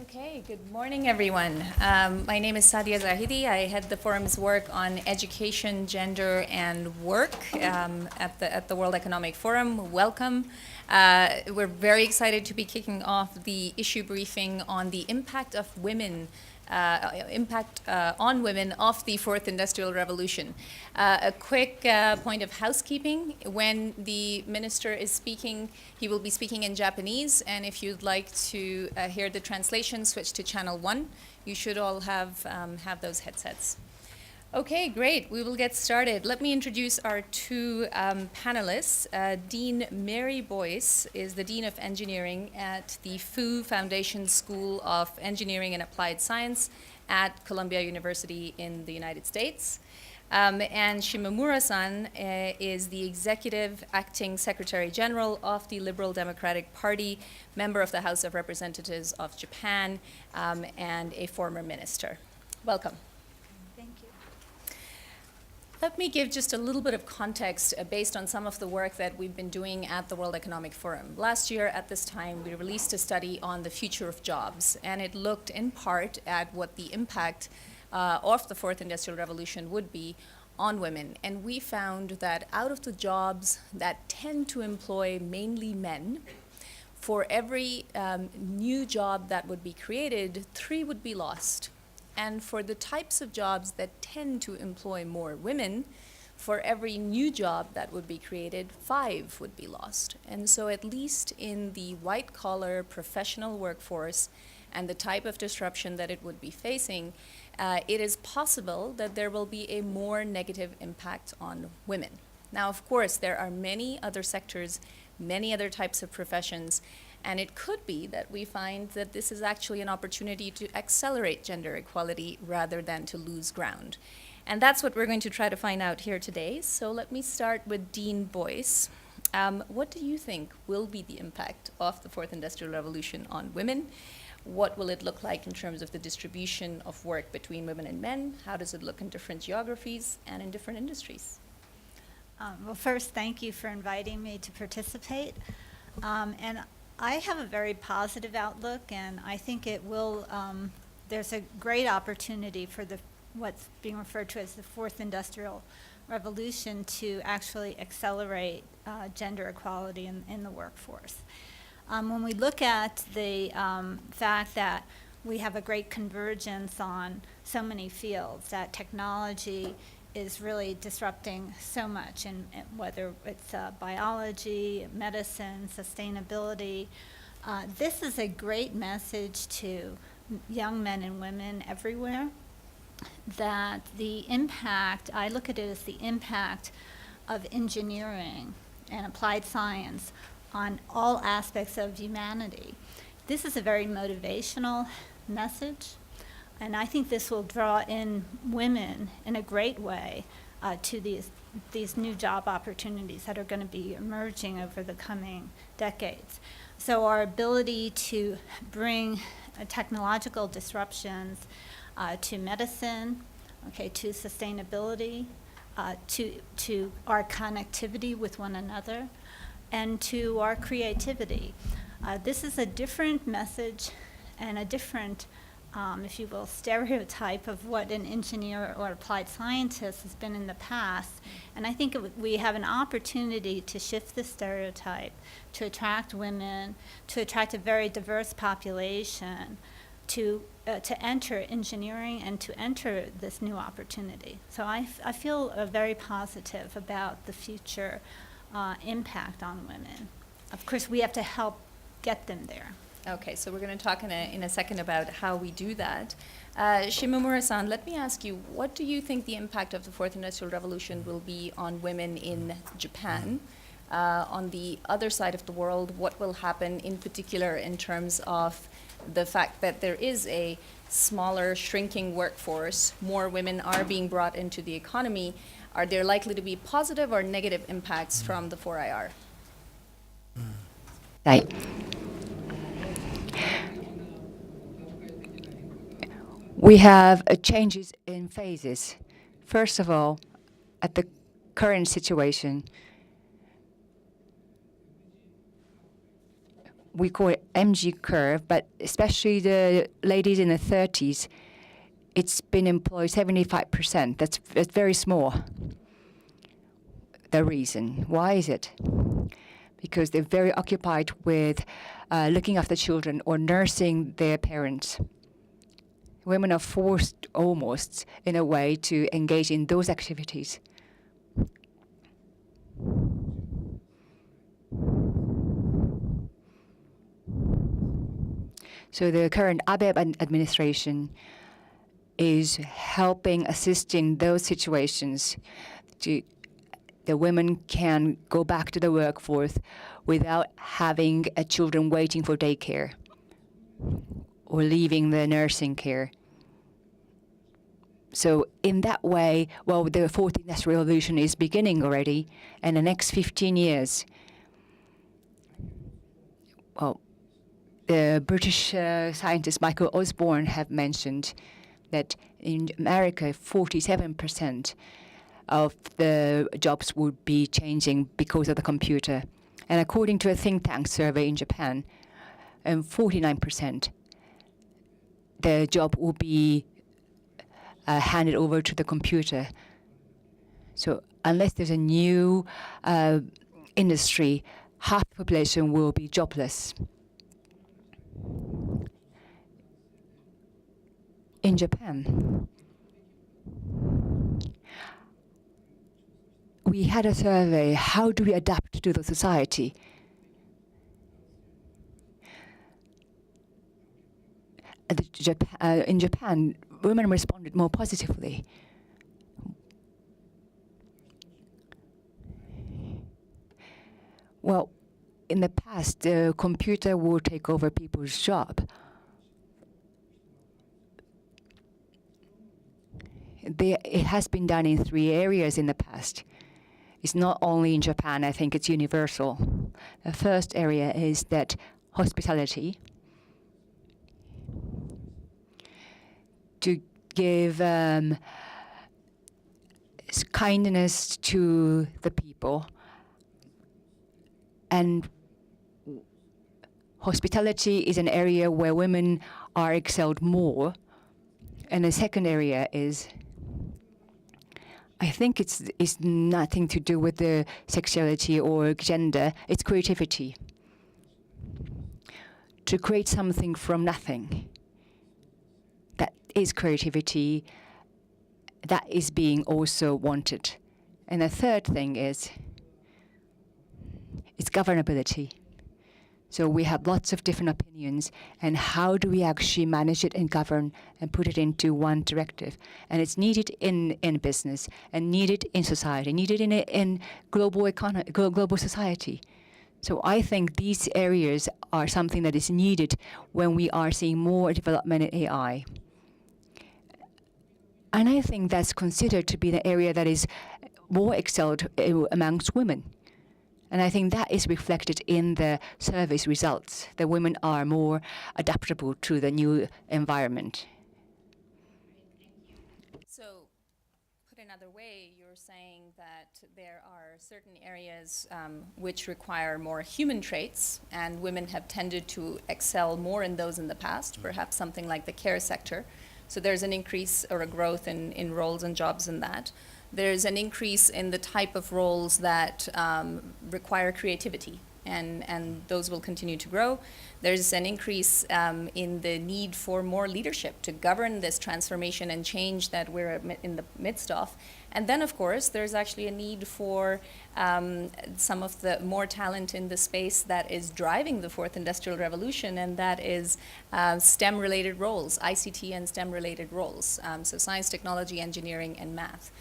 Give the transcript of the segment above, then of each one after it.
Okay, good morning, everyone. My name is Sadia Zahidi. I head the forum's work on education, gender, and work at the World Economic Forum. Welcome. We're very excited to be kicking off the issue briefing on the impact of women on women of the Fourth Industrial Revolution. A quick point of housekeeping. When the minister is speaking, he will be speaking in Japanese, and if you'd like to hear the translation, switch to channel 1. You should all have those headsets. Okay, great. We will get started. Let me introduce our two panelists. Dean Mary Boyce is the Dean of Engineering at the Fu Foundation School of Engineering and Applied Science at Columbia University in the United States. And Shimomura-san is the Executive Acting Secretary General of the Liberal Democratic Party, member of the House of Representatives of Japan, and a former minister. Welcome. Let me give just a little bit of context based on some of the work that we've been doing at the World Economic Forum. Last year at this time, we released a study on the future of jobs, and it looked in part at what the impact of the Fourth Industrial Revolution would be on women. And we found that out of the jobs that tend to employ mainly men, for every new job that would be created, 3 would be lost. And for the types of jobs that tend to employ more women, for every new job that would be created, 5 would be lost. And so at least in the white-collar professional workforce and the type of disruption that it would be facing, it is possible that there will be a more negative impact on women. Now, of course, there are many other sectors, many other types of professions, and it could be that we find that this is actually an opportunity to accelerate gender equality rather than to lose ground. And that's what we're going to try to find out here today. So let me start with Dean Boyce. What do you think will be the impact of the Fourth Industrial Revolution on women? What will it look like in terms of the distribution of work between women and men? How does it look in different geographies and in different industries? Well, first, thank you for inviting me to participate. And I have a very positive outlook, and I think it will, there's a great opportunity for what's being referred to as the Fourth Industrial Revolution to actually accelerate gender equality in the workforce. When we look at the fact that we have a great convergence on so many fields, that technology is really disrupting so much, and whether it's biology, medicine, sustainability. This is a great message to young men and women everywhere, that the impact, I look at it as the impact of engineering and applied science on all aspects of humanity. This is a very motivational message. And I think this will draw in women in a great way to these new job opportunities that are going to be emerging over the coming decades. So our ability to bring technological disruptions to medicine, to sustainability, to our connectivity with one another, and to our creativity. This is a different message and a different if you will, stereotype of what an engineer or applied scientist has been in the past. And I think we have an opportunity to shift the stereotype, to attract women, to attract a very diverse population, to enter engineering and to enter this new opportunity. So I feel very positive about the future impact on women. Of course, we have to help get them there. Okay, so we're going to talk in a second about how we do that. Shimomura-san, let me ask you, what do you think the impact of the Fourth Industrial Revolution will be on women in Japan? On the other side of the world, what will happen in particular in terms of the fact that there is a smaller, shrinking workforce, more women are being brought into the economy? Are there likely to be positive or negative impacts from the 4IR? Right. We have changes in phases. First of all, at the current situation, we call it MG curve, but especially the ladies in the 30s, it's been employed 75%. That's very small. The reason. Why is it? Because they're very occupied with looking after children or nursing their parents. Women are forced almost, in a way, to engage in those activities. So the current Abe administration is helping, assisting those situations. The women can go back to the workforce without having children waiting for daycare or leaving the nursing care. So in that way, well, the fourth industrial revolution is beginning already, and the next 15 years, well, the British scientist Michael Osborne have mentioned that in America, 47% of the jobs would be changing because of the computer. And according to a think tank survey in Japan, 49%, the job will be handed over to the computer. So unless there's a new industry, half the population will be jobless. In Japan, we had a survey, how do we adapt to the society? In Japan, women responded more positively. Well, in the past, the computer will take over people's job. It has been done in 3 areas in the past. It's not only in Japan, I think it's universal. The first area is that hospitality, to give kindness to the people. And hospitality is an area where women are excelled more. And the second area is, I think it's nothing to do with the sexuality or gender, it's creativity. To create something from nothing. That is creativity. That is being also wanted. And the third thing is, it's governability. So we have lots of different opinions, and how do we actually manage it and govern and put it into one directive? And it's needed in business, and needed in society, needed in global society. So I think these areas are something that is needed when we are seeing more development in AI. And I think that's considered to be the area that is more excelled amongst women. And I think that is reflected in the survey's results, that women are more adaptable to the new environment. So, put another way, you're saying that there are certain areas which require more human traits, and women have tended to excel more in those in the past, perhaps something like the care sector. So there's an increase or a growth in roles and jobs in that. There's an increase in the type of roles that require creativity, and those will continue to grow. There's an increase in the need for more leadership to govern this transformation and change that we're in the midst of. And then, of course, there's actually a need for some of the more talent in the space that is driving the fourth industrial revolution, and that is STEM-related roles, ICT and STEM-related roles, so science, technology, engineering, and math.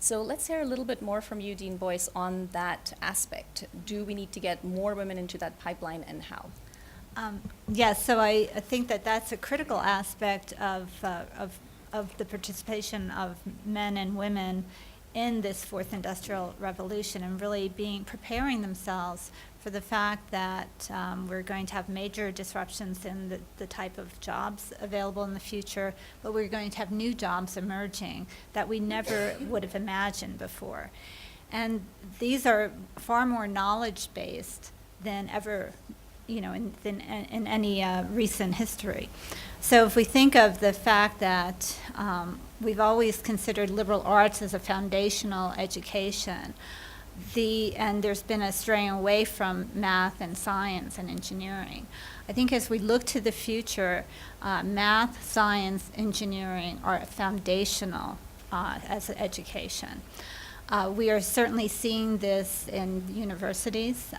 So let's hear a little bit more from you, Dean Boyce, on that aspect. Do we need to get more women into that pipeline, and how? Yes, so I think that that's a critical aspect of the participation of men and women in this fourth industrial revolution, and really preparing themselves for the fact that we're going to have major disruptions in the type of jobs available in the future, but we're going to have new jobs emerging that we never would have imagined before. And these are far more knowledge-based than ever in any recent history. So if we think of the fact that we've always considered liberal arts as a foundational education, and there's been a straying away from math and science and engineering. I think as we look to the future, math, science, engineering are foundational as an education. We are certainly seeing this in universities.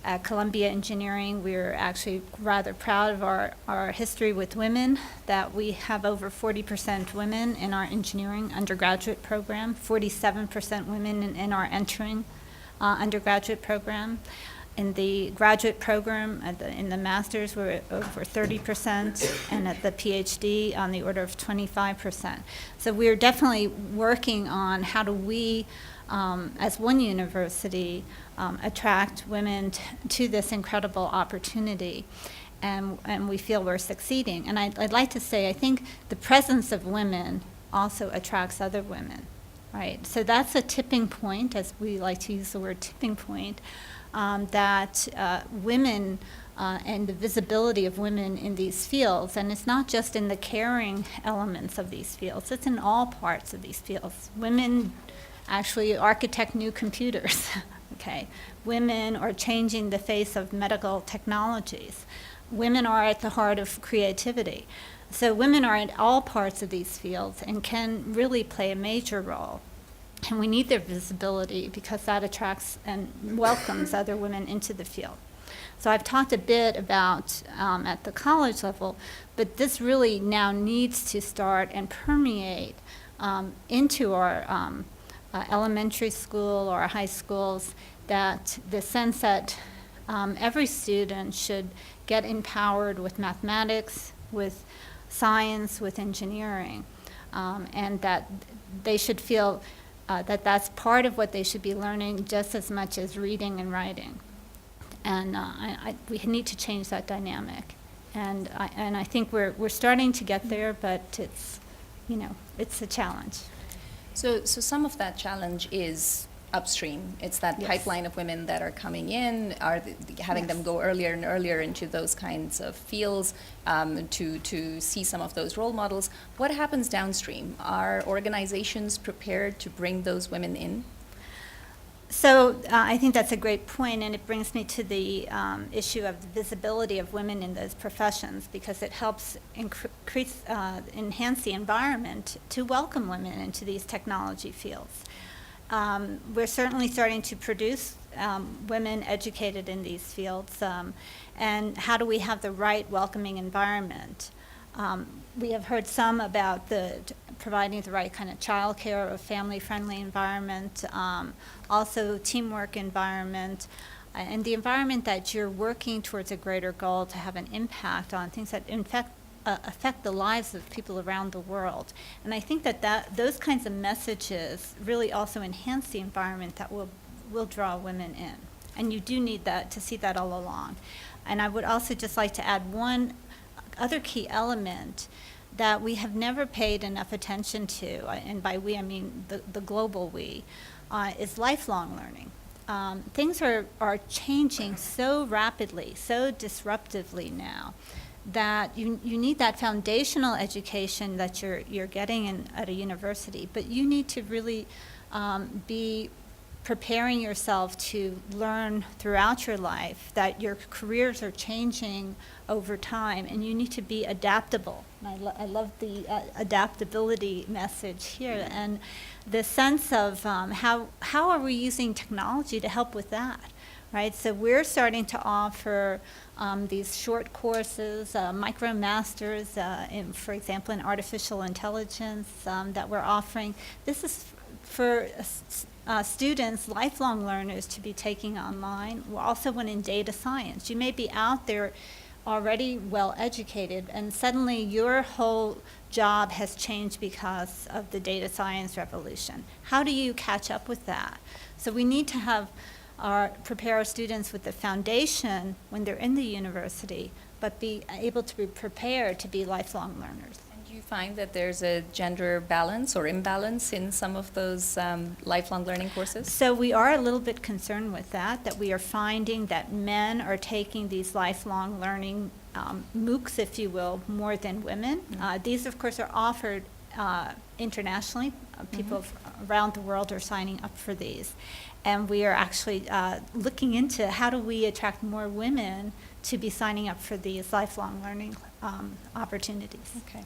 At Columbia Engineering, we're actually rather proud of our history with women, that we have over 40% women in our engineering undergraduate program, 47% women in our entering undergraduate program. In the graduate program, in the master's, we're at over 30%, and at the PhD, on the order of 25%. So we're definitely working on how do we, as one university, attract women to this incredible opportunity, and we feel we're succeeding. And I'd like to say, I think the presence of women also attracts other women, right? So that's a tipping point, as we like to use the word tipping point, that women and the visibility of women in these fields, and it's not just in the caring elements of these fields, it's in all parts of these fields. Women actually architect new computers, okay? Women are changing the face of medical technologies. Women are at the heart of creativity. So women are in all parts of these fields and can really play a major role. And we need their visibility because that attracts and welcomes other women into the field. So I've talked a bit about at the college level, but this really now needs to start and permeate into our elementary school or high schools, that the sense that every student should get empowered with mathematics, with science, with engineering, and that they should feel that that's part of what they should be learning just as much as reading and writing. And we need to change that dynamic. And I think we're starting to get there, but it's a challenge. So some of that challenge is upstream. It's that Yes. pipeline of women that are coming in, having them go earlier and earlier into those kinds of fields to see some of those role models. What happens downstream? Are organizations prepared to bring those women in? So I think that's a great point, and it brings me to the issue of the visibility of women in those professions, because it helps enhance the environment to welcome women into these technology fields. We're certainly starting to produce women educated in these fields, and how do we have the right welcoming environment? We have heard some about providing the right kind of childcare, a family-friendly environment, also teamwork environment, and the environment that you're working towards a greater goal to have an impact on things that affect the lives of people around the world. And I think that those kinds of messages really also enhance the environment that will draw women in. And you do need that to see that all along. And I would also just like to add one other key element that we have never paid enough attention to, and by we I mean the global we, is lifelong learning. Things are changing so rapidly, so disruptively now, that you need that foundational education that you're getting at a university, but you need to really be preparing yourself to learn throughout your life, that your careers are changing over time, and you need to be adaptable. And I love the adaptability message here, and the sense of how are we using technology to help with that, right? So we're starting to offer these short courses, micro masters, for example, in artificial intelligence that we're offering. This is for students, lifelong learners, to be taking online. Also one in data science. You may be out there already well educated, and suddenly your whole job has changed because of the data science revolution. How do you catch up with that? So we need to prepare our students with the foundation when they're in the university, but be able to be prepared to be lifelong learners. And Do you find that there's a gender balance or imbalance in some of those lifelong learning courses? So we are a little bit concerned with that we are finding that men are taking these lifelong learning MOOCs, if you will, more than women. These, of course, are offered internationally. People around the world are signing up for these. And we are actually looking into how do we attract more women to be signing up for these lifelong learning opportunities. Okay.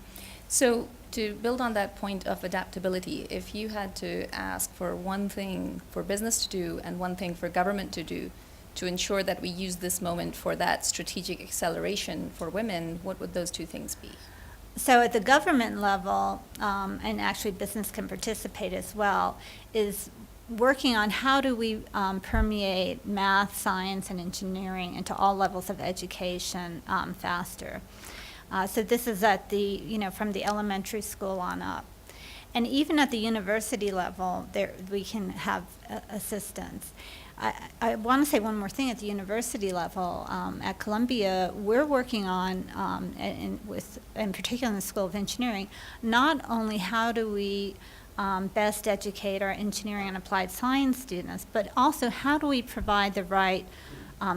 So to build on that point of adaptability, if you had to ask for one thing for business to do and one thing for government to do to ensure that we use this moment for that strategic acceleration for women, what would those two things be? So at the government level, and actually business can participate as well, is working on how do we permeate math, science, and engineering into all levels of education faster. So this is at the, from the elementary school on up. And even at the university level, we can have assistance. I want to say one more thing at the university level. At Columbia, we're working on, in particular in the School of Engineering, not only how do we best educate our engineering and applied science students, but also how do we provide the right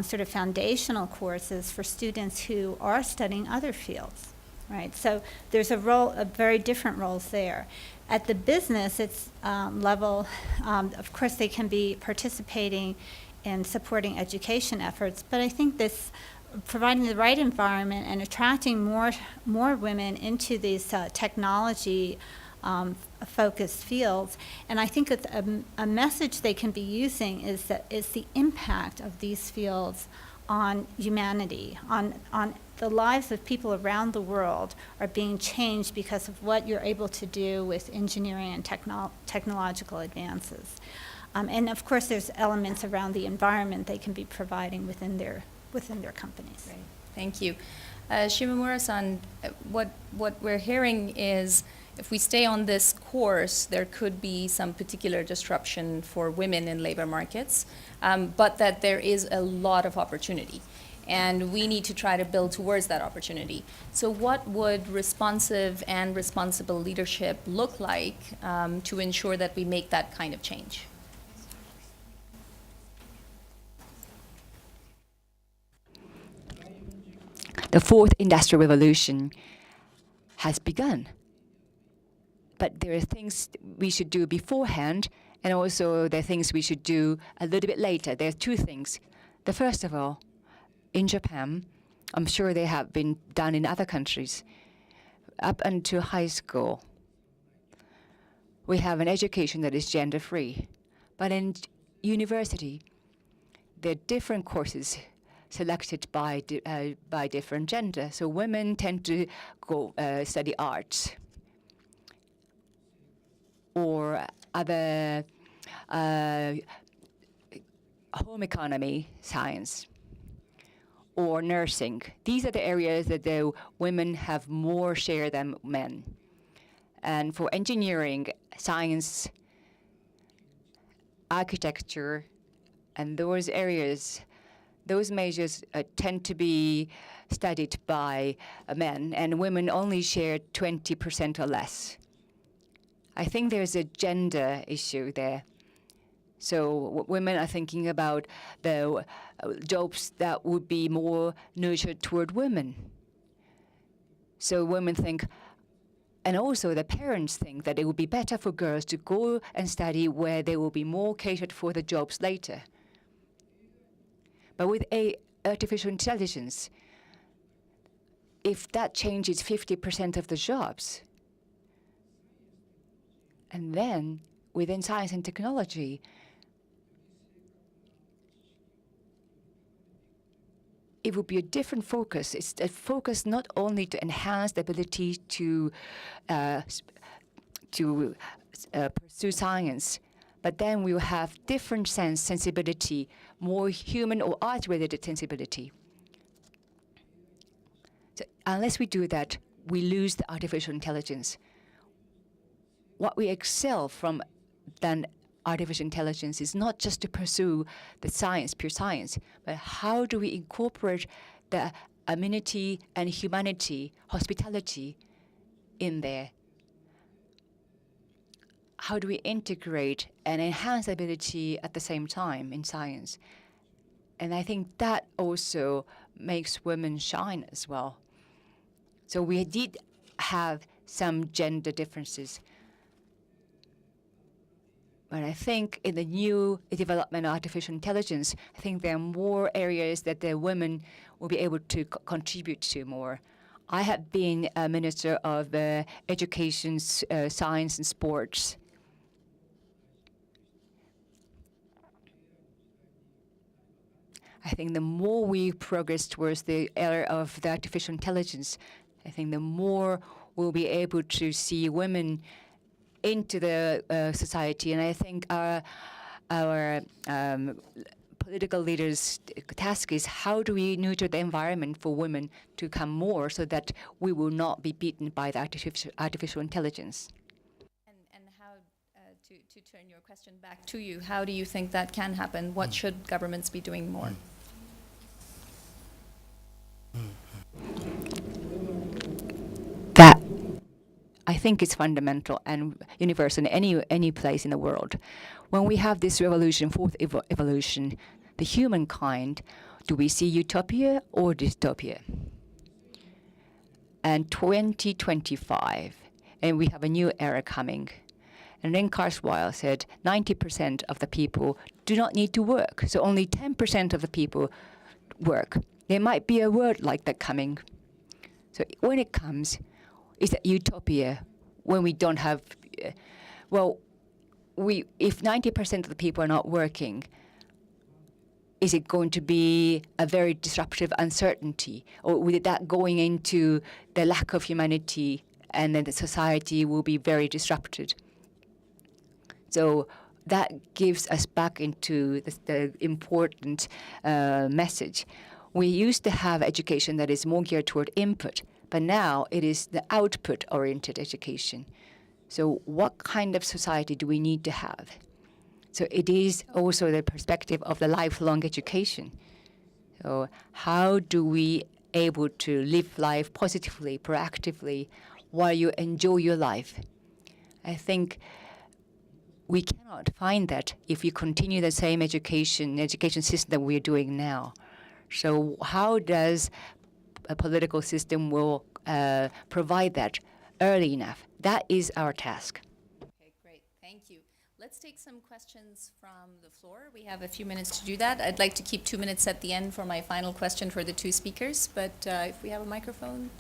sort of foundational courses for students who are studying other fields, right? So there's a very different roles there. At the business level, of course, they can be participating in supporting education efforts, but I think this providing the right environment and attracting more women into these technology focused fields. And I think a message they can be using is the impact of these fields on humanity, on the lives of people around the world are being changed because of what you're able to do with engineering and technological advances. And of course, there's elements around the environment they can be providing within their companies. Great. Thank you. Shimamura-san, what we're hearing is if we stay on this course, there could be some particular disruption for women in labor markets, but that there is a lot of opportunity. And we need to try to build towards that opportunity. So what would responsive and responsible leadership look like to ensure that we make that kind of change? The fourth industrial revolution has begun. But there are things we should do beforehand, and also there are things we should do a little bit later. There are two things. The first of all, in Japan, I'm sure they have been done in other countries, up until high school, we have an education that is gender-free. But in university, there are different courses selected by different gender. So women tend to go study arts or other home economy science or nursing. These are the areas that the women have more share than men. And for engineering, science, architecture, and those areas, those majors tend to be studied by men, and women only share 20% or less. I think there's a gender issue there. So women are thinking about the jobs that would be more nurtured toward women. So women think, and also the parents think that it would be better for girls to go and study where they will be more catered for the jobs later. But with artificial intelligence, if that changes 50% of the jobs, and then within science and technology, it would be a different focus. It's a focus not only to enhance the ability to pursue science, but then we will have different sensibility, more human or art-related sensibility. So unless we do that, we lose the artificial intelligence. What we excel from then artificial intelligence is not just to pursue the science, pure science, but how do we incorporate the amenity and humanity, hospitality, in there. How do we integrate and enhance ability at the same time in science? And I think that also makes women shine as well. So we did have some gender differences. But I think in the new development of artificial intelligence, I think there are more areas that the women will be able to contribute to more. I have been a Minister of Education, Science and Sports. I think the more we progress towards the era of the artificial intelligence, I think the more we'll be able to see women into the society. And I think our political leaders' task is how do we nurture the environment for women to come more so that we will not be beaten by the artificial intelligence. And how, to turn your question back to you, how do you think that can happen? What should governments be doing more? That I think it's fundamental and universal in any place in the world. When we have this revolution, fourth evolution, the humankind, do we see utopia or dystopia? And 2025, and we have a new era coming. And then Kurzweil said 90% of the people do not need to work, so only 10% of the people work. There might be a word like that coming. So when it comes, is that utopia when we don't have, if 90% of the people are not working, is it going to be a very disruptive uncertainty? Or with that going into the lack of humanity and then the society will be very disrupted? So that gives us back into the important message. We used to have education that is more geared toward input, but now it is the output-oriented education. So what kind of society do we need to have? So it is also the perspective of the lifelong education. So how do we able to live life positively, proactively, while you enjoy your life? I think we cannot find that if we continue the same education system that we're doing now. So how does a political system will provide that early enough? That is our task. Okay, great. Thank you. Let's take some questions from the floor. We have a few minutes to do that. I'd like to keep 2 minutes at the end for my final question for the two speakers, but if we have a microphone.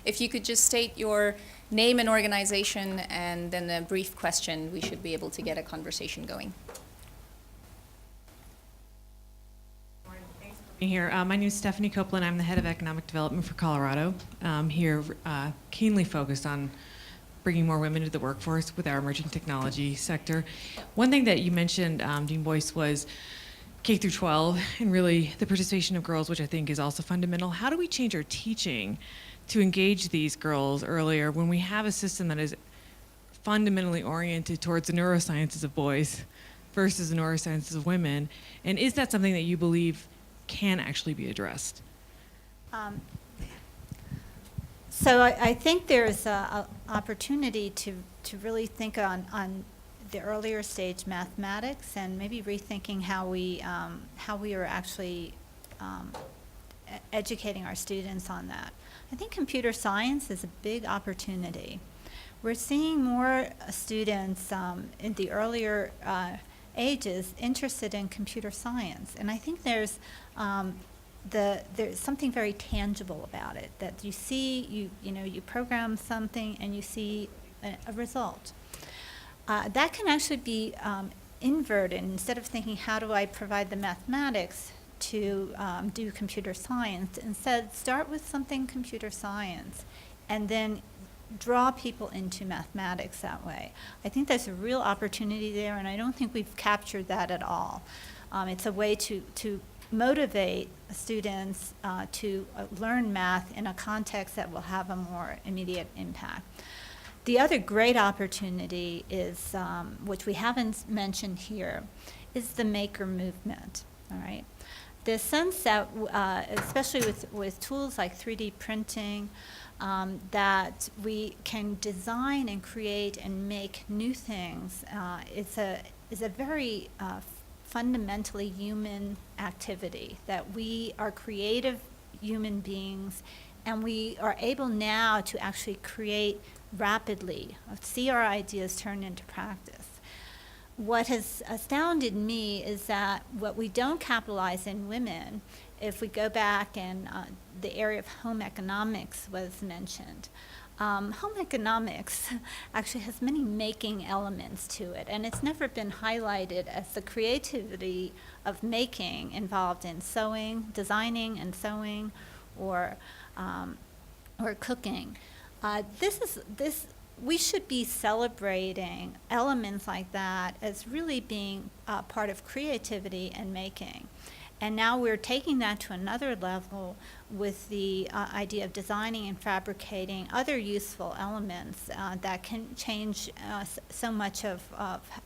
If you could just state your name and organization and then a brief question, we should be able to get a conversation going. Here. My name is Stephanie Copeland. I'm the head of economic development for Colorado. Here, keenly focused on bringing more women into the workforce with our emerging technology sector. One thing that you mentioned, Dean Boyce, was K through 12 and really the participation of girls, which I think is also fundamental. How do we change our teaching to engage these girls earlier when we have a system that is fundamentally oriented towards the neurosciences of boys versus the neurosciences of women? And is that something that you believe can actually be addressed? So I think there's an opportunity to really think on the earlier stage mathematics and maybe rethinking how we are actually educating our students on that. I think computer science is a big opportunity. We're seeing more students in the earlier ages interested in computer science, and I think there's something very tangible about it, that you see, you program something and you see a result. That can actually be inverted. Instead of thinking, how do I provide the mathematics to do computer science, instead start with something computer science and then draw people into mathematics that way. I think there's a real opportunity there, and I don't think we've captured that at all. It's a way to motivate students to learn math in a context that will have a more immediate impact. The other great opportunity is, which we haven't mentioned here, is the maker movement, all right? the sense that, especially with tools like 3D printing, that we can design and create and make new things is a very fundamentally human activity, that we are creative human beings, and we are able now to actually create rapidly, see our ideas turn into practice. What has astounded me is that what we don't capitalize in women, if we go back and the area of home economics was mentioned. Home economics actually has many making elements to it, and it's never been highlighted as the creativity of making involved in sewing, designing and sewing, or cooking. We should be celebrating elements like that as really being part of creativity and making. And now we're taking that to another level with the idea of designing and fabricating other useful elements that can change so much of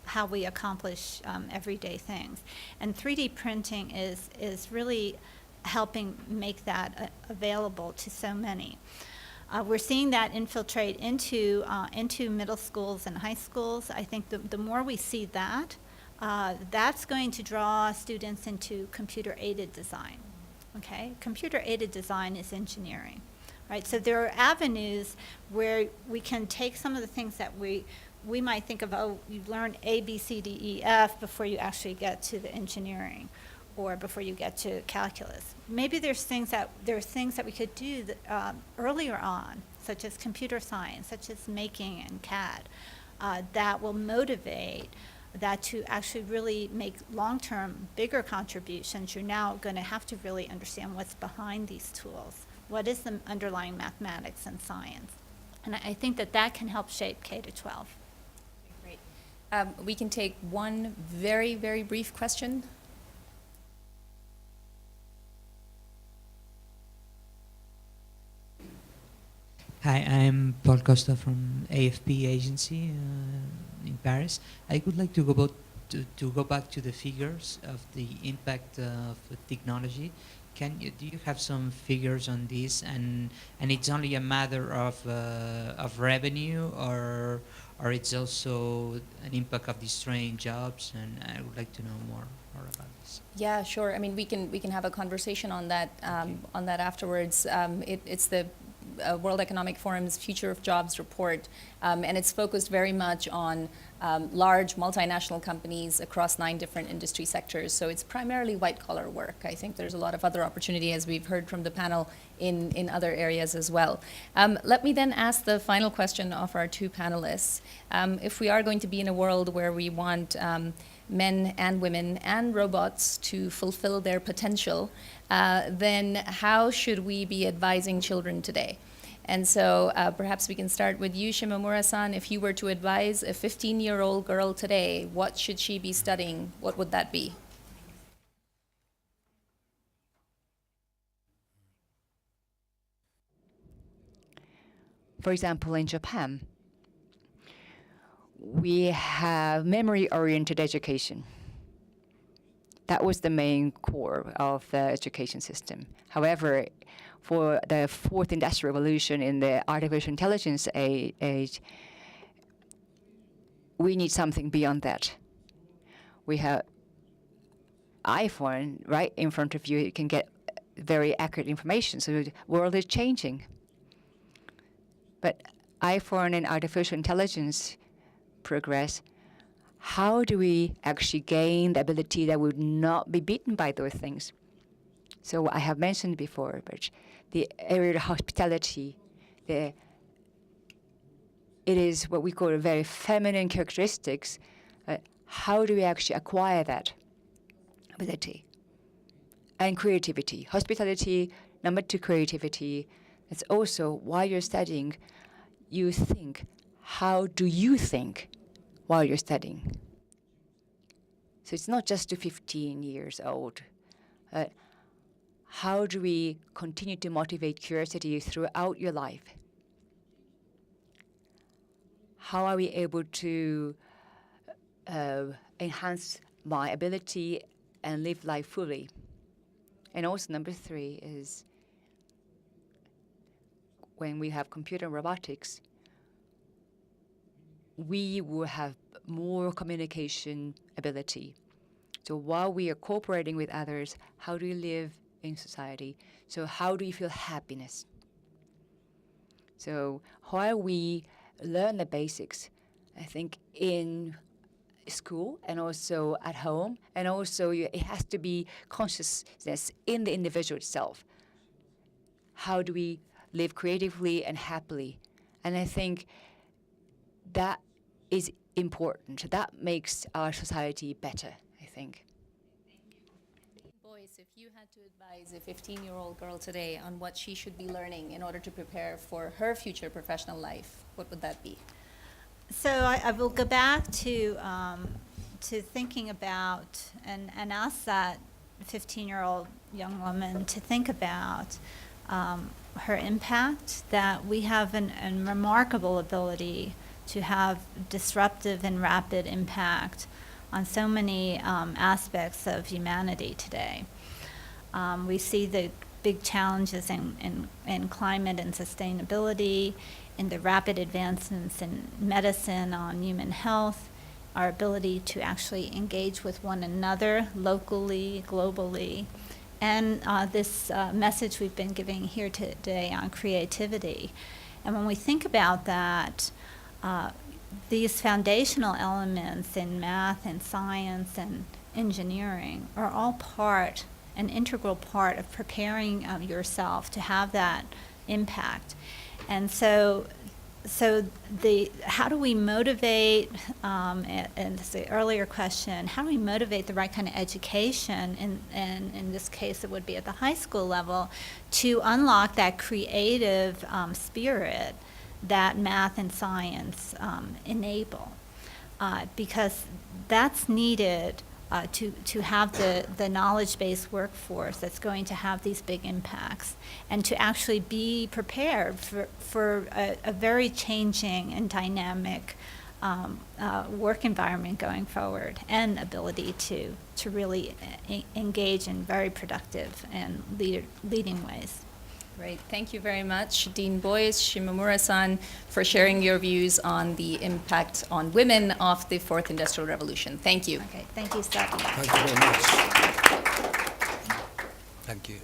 how we accomplish everyday things. And 3D printing is really helping make that available to so many. We're seeing that infiltrate into middle schools and high schools. I think the more we see that, that's going to draw students into computer-aided design. Okay, computer-aided design is engineering, right? So there are avenues where we can take some of the things that we might think of. Oh, you learn A, B, C, D, E, F before you actually get to the engineering, or before you get to calculus. Maybe there's things that we could do that, earlier on, such as computer science, such as making and CAD, that will motivate that to actually really make long-term bigger contributions. You're now going to have to really understand what's behind these tools. What is the underlying mathematics and science? And I think that can help shape K to 12. Great. We can take one very, very brief question. Hi, I'm Paul Costa from AFP agency in Paris. I would like to go back to the figures of the impact of technology. Do you have some figures on this, and it's only a matter of revenue, or it's also an impact of destroying jobs? And I would like to know more about this. Yeah, sure. I mean, we can have a conversation on that afterwards. It's the World Economic Forum's Future of Jobs report, and it's focused very much on large multinational companies across 9 different industry sectors. So it's primarily white-collar work. I think there's a lot of other opportunity, as we've heard from the panel, in other areas as well. Let me then ask the final question of our 2 panelists. If we are going to be in a world where we want men and women and robots to fulfill their potential, then how should we be advising children today? And so perhaps we can start with you, Shimomura-san. If you were to advise a 15-year-old girl today, what should she be studying? What would that be? For example, in Japan, we have memory-oriented education. That was the main core of the education system. However, for the 4th industrial revolution in the artificial intelligence age, we need something beyond that. We have iPhone right in front of you. You can get very accurate information. So the world is changing. But iPhone and artificial intelligence progress, how do we actually gain the ability that would not be beaten by those things? So I have mentioned before, but the area of hospitality, it is what we call a very feminine characteristics. How do we actually acquire that ability? And creativity. Hospitality, number 2, creativity. It's also, while you're studying, you think, how do you think while you're studying? So it's not just to 15 years old. How do we continue to motivate curiosity throughout your life? How are we able to enhance my ability and live life fully? And also number 3 is when we have computer and robotics, we will have more communication ability. So while we are cooperating with others, how do you live in society? So how do you feel happiness? So while we learn the basics, I think in school and also at home, and also it has to be consciousness in the individual itself. How do we live creatively and happily? And I think that is important. That makes our society better, I think. Boys, if you had to advise a 15-year-old girl today on what she should be learning in order to prepare for her future professional life, what would that be? So I will go back to thinking about and ask that 15-year-old young woman to think about her impact, that we have a remarkable ability to have disruptive and rapid impact on so many aspects of humanity today. We see the big challenges in climate and sustainability, in the rapid advancements in medicine on human health, our ability to actually engage with one another locally, globally, and this message we've been giving here today on creativity. And when we think about that, these foundational elements in math and science and engineering are all an integral part of preparing yourself to have that impact. And so how do we motivate, and the earlier question, how do we motivate the right kind of education, and in this case it would be at the high school level, to unlock that creative spirit that math and science enable, because that's needed to have the knowledge-based workforce that's going to have these big impacts, and to actually be prepared for a very changing and dynamic work environment going forward, and ability to really engage in very productive and leading ways. Great. Thank you very much, Dean Boyce, Shimomura-san, for sharing your views on the impact on women of the Fourth Industrial Revolution. Thank you. Okay, thank you, Sati. Thank you very much. Thank you.